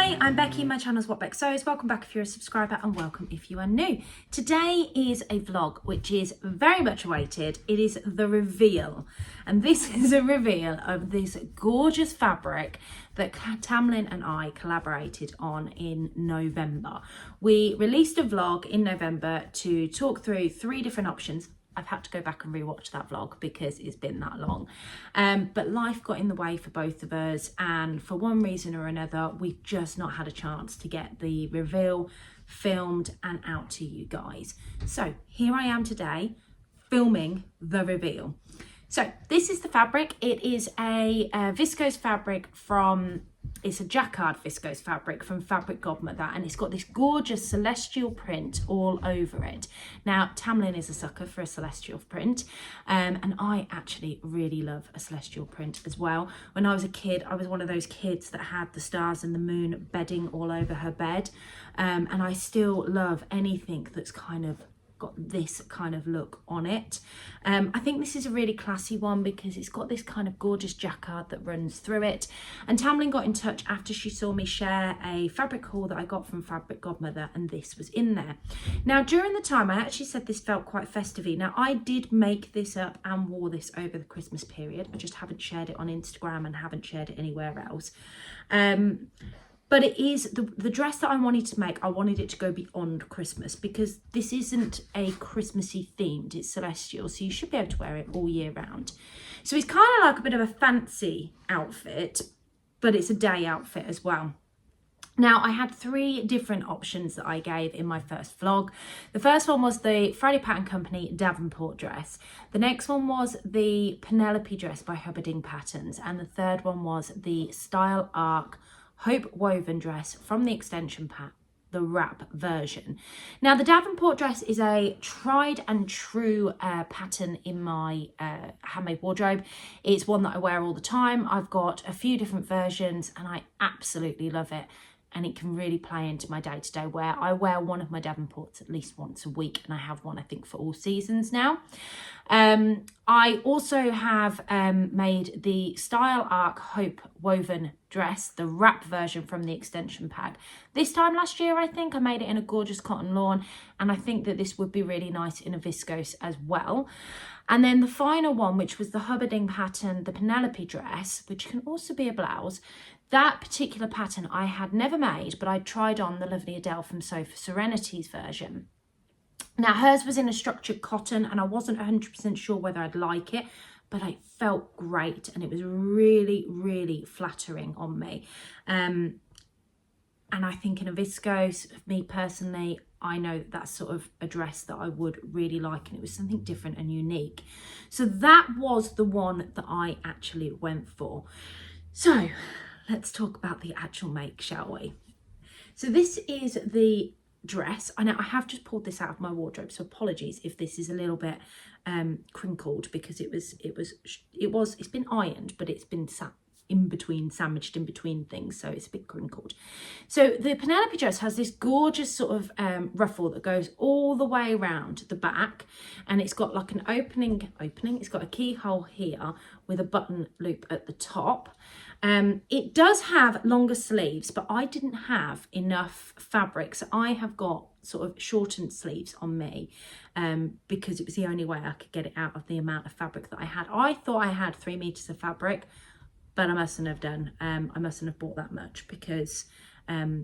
Hi, I'm Becky, my channel is What Beck Sews. Welcome back if you're a subscriber and welcome if you are new. Today is a vlog which is very much awaited. It is the reveal, and this is a reveal of this gorgeous fabric that Tamlyn and I collaborated on in November. We released a vlog in November to talk through 3 different options. I've had to go back and rewatch that vlog because it's been that long. But life got in the way for both of us, and for one reason or another, we've just not had a chance to get the reveal filmed and out to you guys. So here I am today filming the reveal. So this is the fabric. It is a viscose fabric from, it's a Jacquard viscose fabric from Godmother, and it's got this gorgeous celestial print all over it. Now, Tamlyn is a sucker for a celestial print, and I actually really love a celestial print as well. When I was a kid, I was one of those kids that had the stars and the moon bedding all over her bed, and I still love anything that's kind of got this kind of look on it. I think this is a really classy one because it's got this kind of gorgeous jacquard that runs through it. And Tamlyn got in touch after she saw me share a fabric haul that I got from Godmother, and this was in there. Now, during the time, I actually said this felt quite festive-y. Now, I did make this up and wore this over the Christmas period. I just haven't shared it on Instagram and haven't shared it anywhere else. But it is the dress that I wanted to make. I wanted it to go beyond Christmas because this isn't a Christmassy themed, it's celestial, so you should be able to wear it all year round. So it's kind of like a bit of a fancy outfit, but it's a day outfit as well. Now, I had 3 different options that I gave in my first vlog. The first one was the Friday Pattern Company Davenport dress. The next one was the Penelope dress by Hubbading Patterns. And the third one was the Style Arc Hope woven dress from the extension pack, the wrap version. Now, the Davenport dress is a tried and true pattern in my handmade wardrobe. It's one that I wear all the time. I've got a few different versions and I absolutely love it. And it can really play into my day-to-day wear. I wear one of my Davenports at least once a week, and I have one, I think, for all seasons now. I also have made the Style Arc Hope woven dress, the wrap version from the extension pack. This time last year, I think, I made it in a gorgeous cotton lawn, and I think that this would be really nice in a viscose as well. And then the final one, which was the Hubbading pattern, the Penelope dress, which can also be a blouse. That particular pattern I had never made, but I tried on the lovely Adele from Sofa Serenity's version. Now, hers was in a structured cotton, and I wasn't 100% sure whether I'd like it, but it felt great, and it was really, really flattering on me. And I think in a viscose, me personally, I know that that's sort of a dress that I would really like, and it was something different and unique. So that was the one that I actually went for. So let's talk about the actual make, shall we? So this is the dress. I know I have just pulled this out of my wardrobe, so apologies if this is a little bit crinkled because it's been ironed, but it's been sandwiched in between things, so it's a bit crinkled. So the Penelope dress has this gorgeous sort of ruffle that goes all the way around the back, and it's got like an opening. It's got a keyhole here with a button loop at the top. It does have longer sleeves, but I didn't have enough fabric, so I have got sort of shortened sleeves on me because it was the only way I could get it out of the amount of fabric that I had. I thought I had 3 meters of fabric, but I mustn't have done. I mustn't have bought that much because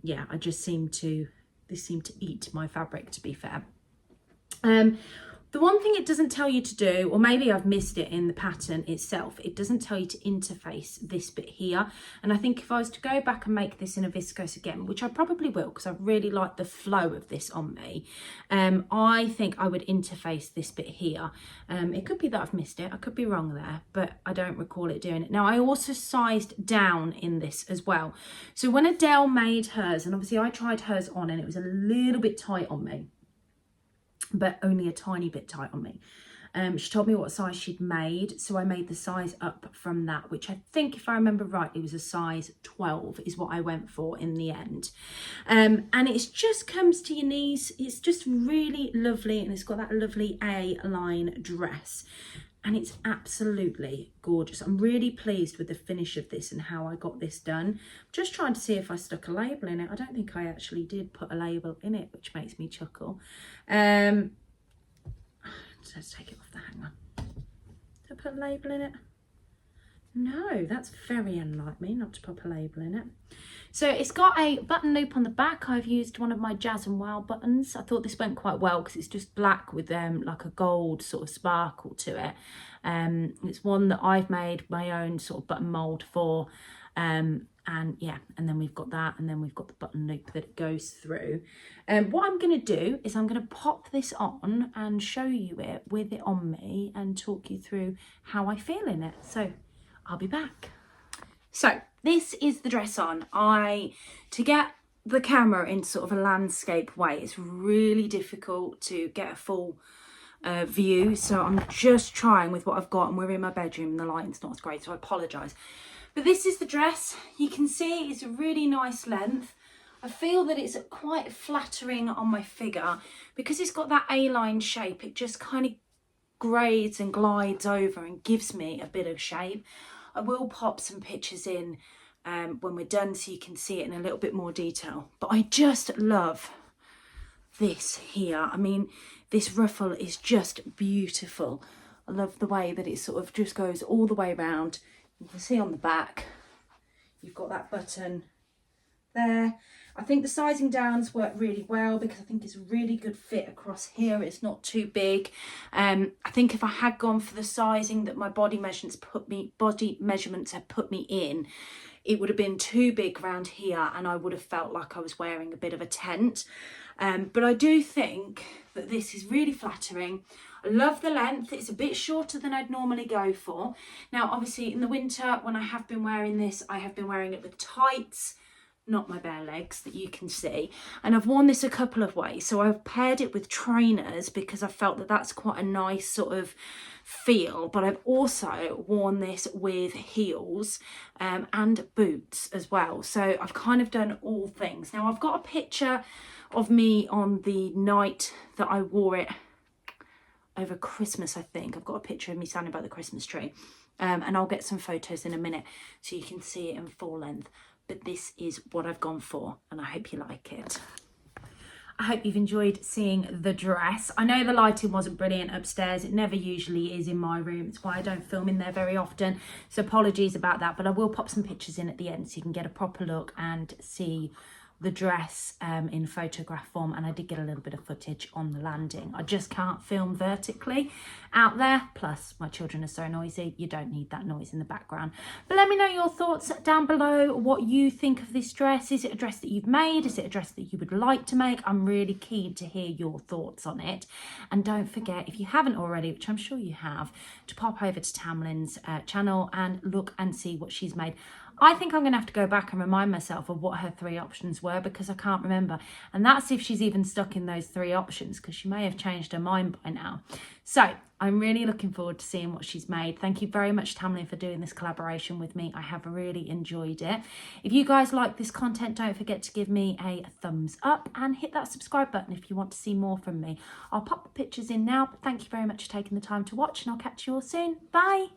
yeah, this seemed to eat my fabric, to be fair. The one thing it doesn't tell you to do, or maybe I've missed it in the pattern itself, it doesn't tell you to interface this bit here. And I think if I was to go back and make this in a viscose again, which I probably will because I really like the flow of this on me, I think I would interface this bit here. It could be that I've missed it, I could be wrong there, but I don't recall it doing it. Now, I also sized down in this as well. So when Adele made hers, and obviously I tried hers on and it was a little bit tight on me, but only a tiny bit tight on me. She told me what size she'd made, so I made the size up from that, which I think, if I remember rightly, was a size 12 is what I went for in the end. And it just comes to your knees. It's just really lovely, and it's got that lovely A-line dress. and it's absolutely gorgeous. I'm really pleased with the finish of this and how I got this done. I'm just trying to see if I stuck a label in it. I don't think I actually did put a label in it, which makes me chuckle. Let's take it off the hanger. Did I put a label in it? No, that's very unlike me not to put a label in it. So it's got a button loop on the back. I've used one of my Jazz and Wow buttons. I thought this went quite well because it's just black with like a gold sort of sparkle to it. It's one that I've made my own sort of button mold for. And yeah, and then we've got that, and then we've got the button loop that it goes through. What I'm going to do is I'm going to pop this on and show you it with it on me and talk you through how I feel in it. So I'll be back. So this is the dress on. To get the camera in sort of a landscape way, it's really difficult to get a full view. So I'm just trying with what I've got, and we're in my bedroom and the lighting's not as great, so I apologise. But this is the dress. You can see it's a really nice length. I feel that it's quite flattering on my figure because it's got that A-line shape. It just kind of grades and glides over and gives me a bit of shape. I will pop some pictures in when we're done so you can see it in a little bit more detail. But I just love this here. I mean, this ruffle is just beautiful. I love the way that it sort of just goes all the way around. You can see on the back, you've got that button there. I think the sizing downs work really well because I think it's a really good fit across here. It's not too big. I think if I had gone for the sizing that my body measurements have put me in, it would have been too big around here and I would have felt like I was wearing a bit of a tent. But I do think that this is really flattering. I love the length. It's a bit shorter than I'd normally go for. Now, obviously in the winter when I have been wearing this, I have been wearing it with tights, not my bare legs that you can see. And I've worn this a couple of ways. So I've paired it with trainers because I felt that that's quite a nice sort of feel. But I've also worn this with heels and boots as well. So I've kind of done all things. Now I've got a picture of me on the night that I wore it over Christmas, I think. I've got a picture of me standing by the Christmas tree. And I'll get some photos in a minute so you can see it in full length. But this is what I've gone for and I hope you like it. I hope you've enjoyed seeing the dress. I know the lighting wasn't brilliant upstairs. It never usually is in my room. It's why I don't film in there very often. So apologies about that, but I will pop some pictures in at the end so you can get a proper look and see the dress in photograph form. And I did get a little bit of footage on the landing. I just can't film vertically out there. Plus my children are so noisy. You don't need that noise in the background. But let me know your thoughts down below, what you think of this dress. Is it a dress that you've made? Is it a dress that you would like to make? I'm really keen to hear your thoughts on it. And don't forget, if you haven't already, which I'm sure you have, to pop over to Tamlyn's channel and look and see what she's made. I think I'm going to have to go back and remind myself of what her 3 options were because I can't remember. And that's if she's even stuck in those 3 options because she may have changed her mind by now. So I'm really looking forward to seeing what she's made. Thank you very much, Tamlyn, for doing this collaboration with me. I have really enjoyed it. If you guys like this content, don't forget to give me a thumbs up and hit that subscribe button if you want to see more from me. I'll pop the pictures in now, but thank you very much for taking the time to watch and I'll catch you all soon. Bye.